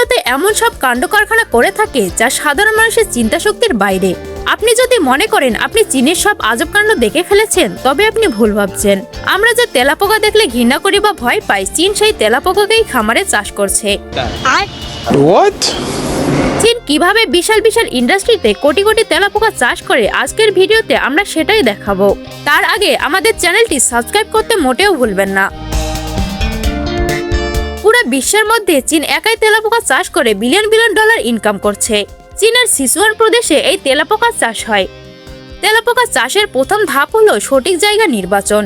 সাথে এমন সব কাণ্ড কারখানা করে থাকে যা সাধারণ মানুষের চিন্তা শক্তির বাইরে। আপনি যদি মনে করেন আপনি চীনের সব আজব কাণ্ড দেখে ফেলেছেন, তবে আপনি ভুল ভাবছেন। আমরা যে তেলাপোকা দেখলে ঘৃণা করি বা ভয় পাই, চীন সেই তেলাপোকাকেই খামারে চাষ করছে। চীন কিভাবে বিশাল বিশাল ইন্ডাস্ট্রিতে কোটি কোটি তেলাপোকা চাষ করে, আজকের ভিডিওতে আমরা সেটাই দেখাবো। তার আগে আমাদের চ্যানেলটি সাবস্ক্রাইব করতে মোটেও ভুলবেন না। পুরো বিশ্বের মধ্যে চীন একাই তেলাপোকা চাষ করে বিলিয়ন বিলিয়ন ডলার ইনকাম করছে। চীনের সিচুয়ান প্রদেশে এই তেলাপোকা চাষ হয়। তেলাপোকা চাষের প্রথম ধাপ হলো সঠিক জায়গা নির্বাচন।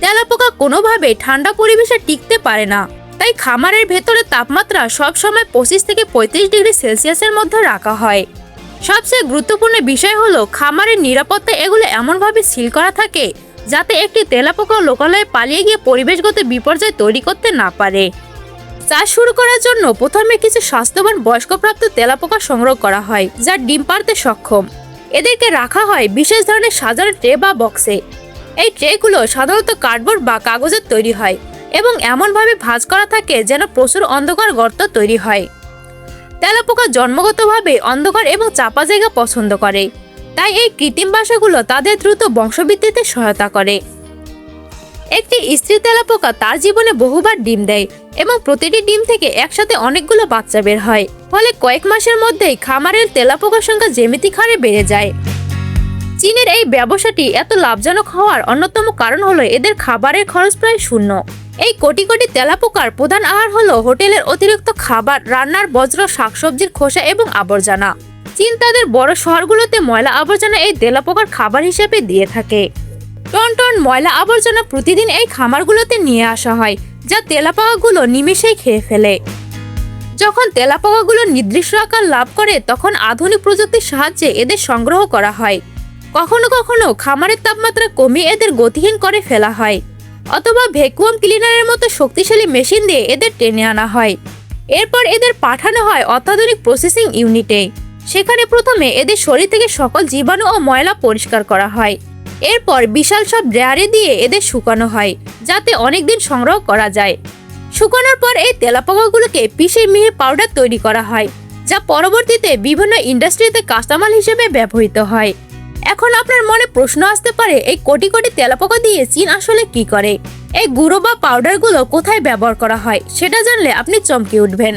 তেলাপোকা কোনোভাবে ঠান্ডা পরিবেশে টিকতে পারে না, তাই খামারের ভেতরে তাপমাত্রা সবসময় 25 থেকে 35 ডিগ্রি সেলসিয়াসের মধ্যে রাখা হয়। সবচেয়ে গুরুত্বপূর্ণ বিষয় হলো খামারের নিরাপত্তা। এগুলো এমনভাবে সিল করা থাকে যাতে একটি তেলাপোকা লোকালয়ে পালিয়ে গিয়ে পরিবেশগত বিপর্যয় তৈরি করতে না পারে। চাষ শুরু করার জন্য প্রথমে কিছু স্বাস্থ্যবান বয়স্কপ্রাপ্ত তেলাপোকা সংগ্রহ করা হয়, যা ডিম পাড়তে সক্ষম। এদেরকে রাখা হয় বিশেষ ধরনের সাজানো ট্রে বা বক্সে। এই ট্রেগুলো সাধারণত কার্ডবোর্ড বা কাগজের তৈরি হয় এবং এমনভাবে ভাঁজ করা থাকে যেন প্রচুর অন্ধকার গর্ত তৈরি হয়। তেলাপোকা জন্মগতভাবে অন্ধকার এবং চাপা জায়গা পছন্দ করে, তাই এই কৃত্রিম বাসাগুলো তাদের দ্রুত বংশবৃদ্ধিতে সহায়তা করে। একটি স্ত্রী তেলাপোকা তার জীবনে বহুবার ডিম দেয় এবং প্রতিটি ডিম থেকে একসাথে অনেকগুলো বাচ্চা বের হয়, ফলে কয়েক মাসের মধ্যেই খামারের তেলাপোকার সংখ্যা জ্যামিতিক হারে বেড়ে যায়। চীনের এই ব্যবসাটি এত লাভজনক হওয়ার অন্যতম কারণ হলো এদের খাবারের খরচ প্রায় শূন্য। এই কোটি কোটি তেলাপোকার প্রধান আহার হলো হোটেলের অতিরিক্ত খাবার, রান্নার বজ্র, শাকসবজির খোসা এবং আবর্জনা। চীন তাদের বড় শহরগুলোতে ময়লা আবর্জনা এই তেলাপোকার খাবার হিসেবে দিয়ে থাকে। টন টন ময়লা আবর্জনা প্রতিদিন এই খামারগুলোতে নিয়ে আসা হয়, যা তেলাপোকাগুলো নিমেষেই খেয়ে ফেলে। যখন তেলাপোকাগুলো নির্দিষ্ট আকার লাভ করে, তখন আধুনিক প্রযুক্তির সাহায্যে এদের সংগ্রহ করা হয়। কখনো কখনো খামারের তাপমাত্রা কমিয়ে এদের গতিহীন করে ফেলা হয়, অথবা ভ্যাকুয়াম ক্লিনারের মতো শক্তিশালী মেশিন দিয়ে এদের টেনে আনা হয়। এরপর এদের পাঠানো হয় অত্যাধুনিক প্রসেসিং ইউনিটে। সেখানে প্রথমে এদের শরীর থেকে সকল জীবাণু ও ময়লা পরিষ্কার করা হয়। এরপর বিশাল সব ড্রায়ারে দিয়ে এদের শুকানো হয়, যাতে অনেকদিন সংগ্রহ করা যায়। শুকানোর পর এই তেলাপোকাগুলোকে পিষে মিহি পাউডার তৈরি করা হয়, যা পরবর্তীতে বিভিন্ন ইন্ডাস্ট্রিতে কাঁচামাল হিসেবে ব্যবহৃত হয়। এখন আপনার মনে প্রশ্ন আসতে পারে, এই কোটি কোটি তেলাপোকা দিয়ে চীন আসলে কি করে? এই গুঁড়ো বা পাউডারগুলো কোথায় ব্যবহার করা হয় সেটা জানলে আপনি চমকে উঠবেন।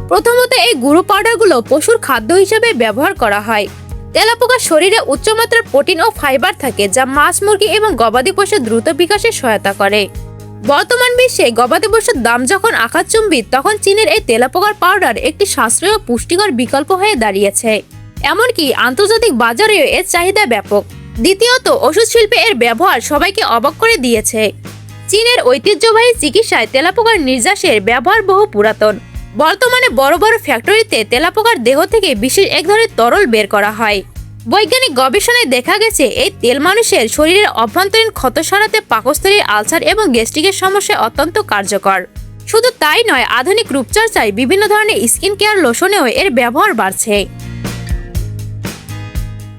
প্রথমত, এই গুঁড়ো পাউডারগুলো পশুর খাদ্য হিসেবে ব্যবহার করা হয়। তেলাপোকার শরীরে উচ্চমাত্রার প্রোটিন ও ফাইবার থাকে, যা মাছ, মুরগি এবং গবাদি পশুর দ্রুত বিকাশে সহায়তা করে। বর্তমান বিশ্বে গবাদি পশুর দাম যখন আকাশচুম্বী, তখন চীনের এই তেলাপোকার পাউডার একটি সাশ্রয়ী ও পুষ্টিকর বিকল্প হয়ে দাঁড়িয়েছে। এমনকি আন্তর্জাতিক বাজারেও এর চাহিদা ব্যাপক। দ্বিতীয়ত, ওষুধ শিল্পে এর ব্যবহার সবাইকে অবাক করে দিয়েছে। চীনের ঐতিহ্যবাহী চিকিৎসায় তেলাপোকার নির্যাসের ব্যবহার বহু পুরাতন। বর্তমানে বড় বড় ফ্যাক্টরিতে তেলাপোকার দেহ থেকে বিশেষ এক ধরনের তরল বের করা হয়। বৈজ্ঞানিক গবেষণায় দেখা গেছে এই তেল মানুষের শরীরের অভ্যন্তরীণ ক্ষত সারাতে, পাকস্থলীর আলসার এবং গ্যাস্ট্রিকের সমস্যায় অত্যন্ত কার্যকর। শুধু তাই নয়, আধুনিক রূপচর্চায় বিভিন্ন ধরনের স্কিন কেয়ার লোশনেও এর ব্যবহার বাড়ছে।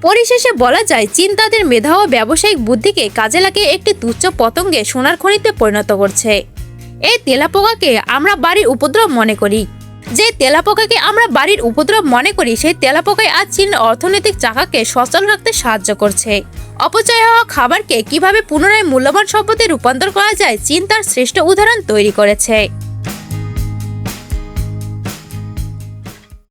পরিশেষে বলা যায়, চীন তাদের মেধা ও ব্যবসায়িক বুদ্ধিকে কাজে লাগিয়ে একটি তুচ্ছ পতঙ্গে সোনার খনিতে পরিণত করছে। এই তেলাপোকাকে আমরা বাড়ির উপদ্রব মনে করি। যে তেলাপোকাকে আমরা বাড়ির উপদ্রব মনে করি, সেই তেলাপোকায় আজ চীনের অর্থনৈতিক চাকাকে সচল রাখতে সাহায্য করছে। অপচয় হওয়া খাবারকে কিভাবে পুনরায় মূল্যবান সম্পদে রূপান্তর করা যায়, চীন তার শ্রেষ্ঠ উদাহরণ তৈরি করেছে।